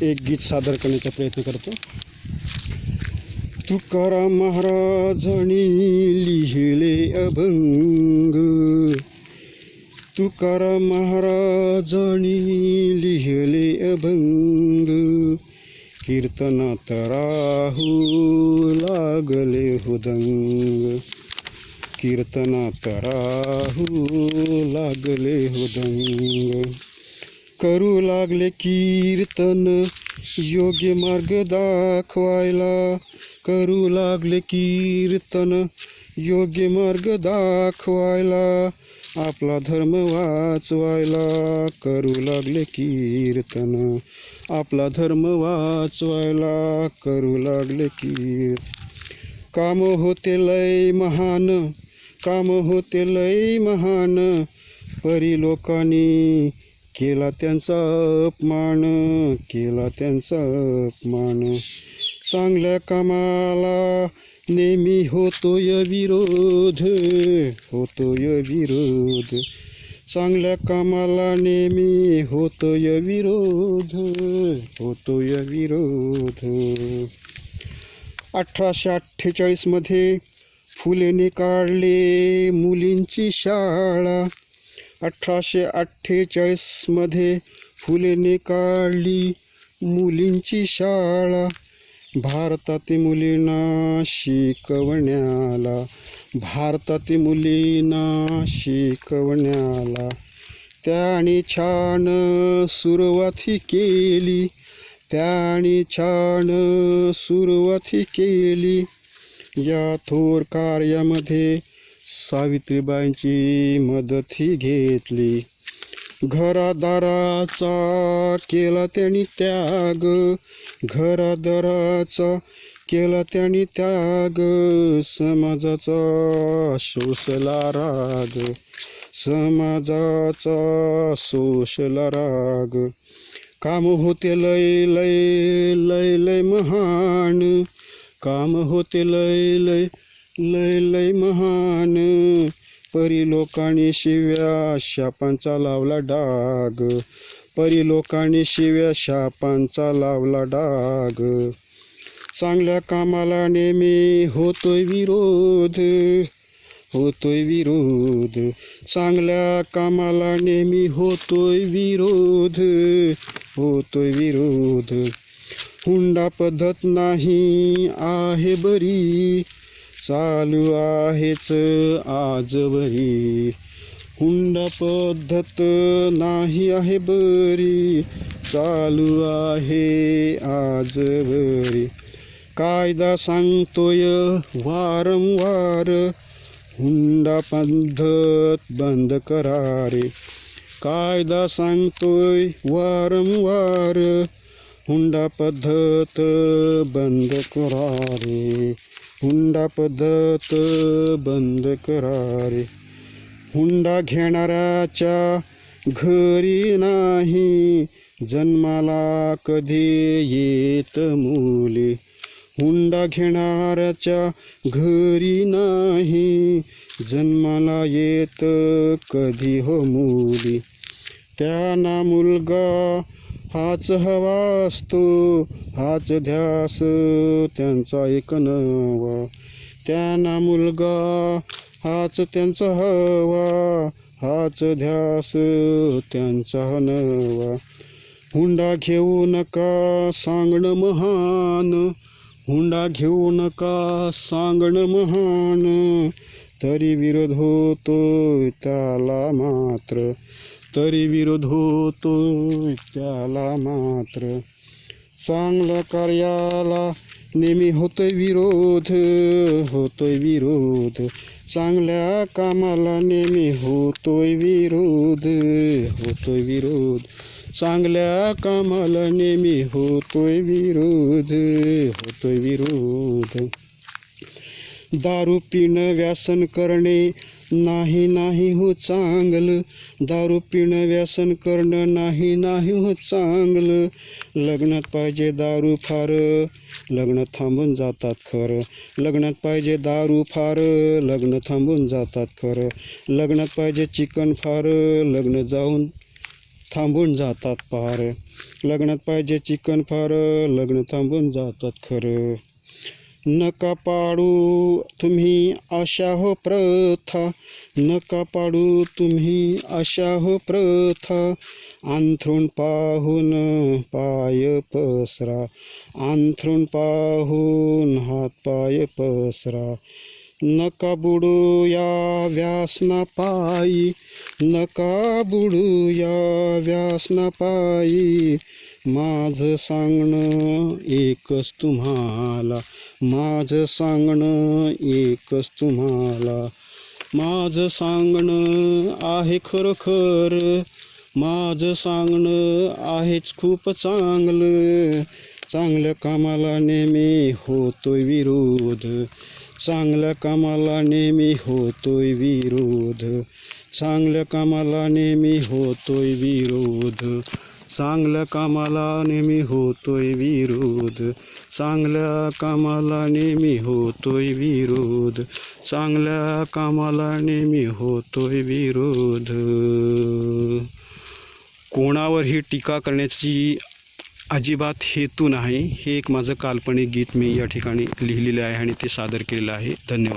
एक गीत सादर करण्याचा प्रयत्न करतो. तुकाराम महाराजांनी लिहिले अभंग, तुकाराम महाराजांनी लिहिले अभंग, कीर्तनात राहू लागले हुदंग, कीर्तनात राहू लागले हुदंग. करू लागले कीर्तन योग्य मार्ग दाखवायला, करू लागले कीर्तन योग्य मार्ग दाखवायला, आपला धर्म वाचवायला. करू लागले कीर्तन आपला धर्म वाचवायला, करू लागले काम होते लय महान, काम होते लय महान, परी लोकांनी केला त्यांचा अपमान, केला त्यांचा अपमान. चांगल्या कामाला नेहमी होतोय विरोध, होतोय विरोध, चांगल्या कामाला नेहमी होतोय विरोध, होतोय विरोध. 1848 मध्ये फुलेंनी काढले मुलींची शाळा, 1848 मध्ये फुलेंनी काढली मुलींची शाळा, भारतातील मुलींना शिकवण्याला, भारतातील मुलींना शिकवण्याला. त्याने छान सुरुवात ही केली, त्याने छान सुरुवात ही केली. या थोर कार्यामध्ये सावित्रीबाईंची मदत ही घेतली. घरादाराचा केला त्यांनी त्याग, घरादाराचा केला त्यांनी त्याग, समाजाचा शोषला राग, समाजाचा शोषला राग. काम होते लय लय लय लय महान, काम होते लय लय लय लय महान, परी लोकांनी शिव्या शापांचा लावला डाग, परी लोकांनी शिव्या शापांचा लावला डाग. चांगल्या कामाला नेहमी होतोय विरोध, होतोय विरोध, चांगल्या कामाला नेहमी होतोय विरोध, होतोय विरोध. हुंडा पद्धत नाही आहे बरी, चालू आहेच आजवरी. हुंडा पद्धत नाही आहे बरी, चालू आहे आजवरी. कायदा सांगतोय वारंवार, हुंडा पद्धत बंद करा रे. कायदा सांगतोय वारंवार, हुंडा पद्धत बंद करा रे, हुंडा पद्धत बंद करा रे. हुंडा घेणाऱ्याच्या घरी नाही जन्माला कधी येत मुली, हुंडा घेणाऱ्याच्या घरी नाही जन्माला येत कधी हो मुली. त्यांना मुलगा हाच हवा असतो, हाच ध्यास त्यांचा एक नवा. त्यांना मुलगा हाच त्यांचा हवा, हाच ध्यास त्यांचा नवा. हुंडा घेऊ नका सांगणं महान, हुंडा घेऊ नका सांगणं महान, तरी विरोध होतोय त्याला मात्र, तरी विरोध होतोय त्याला मात्र. चांगल्या कार्याला नेहमी होतोय विरोध, होतोय विरोध, चांगल्या कामाला नेहमी होतोय विरोध, होतोय विरोध, चांगल्या कामाला नेहमी होतोय विरोध, होतोय विरोध. दारू पिणं व्यसन करणे नाही नाही हो चांगलं, दारू पिणं व्यसन करणं नाही नाही हो चांगलं. लग्नात पाहिजे दारू फार, लग्न थांबून जातात खरं. लग्नात पाहिजे दारू फार, लग्न थांबून जातात खरं. लग्नात पाहिजे चिकन फार, लग्न जाऊन थांबून जातात पार. लग्नात पाहिजे चिकन फार, लग्न थांबून जातात खरं. नका पाडू तुम्ही आशा हो प्रथा, नका पाडू तुम्ही आशा हो प्रथा. अंथरूण पाहून पाय पसरा, अंथरूण पाहून हात पाय पसरा. नका बुडू या व्यसना पायी, नका बुडू या व्यसना पायी. माझं सांगणं एकच तुम्हाला, माझं सांगणं एकच तुम्हाला. माझं सांगणं आहे खरोखर, माझं सांगणं आहेच खूप चांगलं. चांगल्या कामाला नेहमी होतोय विरोध, चांगल्या कामाला नेहमी होतोय विरोध. चांगल्या कामाला नेहमी होतोय विरोध, चांगल्या कामाला नेहमी होतोय विरोध. चांगल्या कामाला नेहमी होतोय विरोध, चांगल्या कामाला नेहमी होतोय विरोध. कोणावरही टीका करण्याची अजिबात हेतू नाही. हे एक माझं काल्पनिक गीत मी या ठिकाणी लिहिलेले आहे आणि ते सादर केलेलं आहे. धन्यवाद.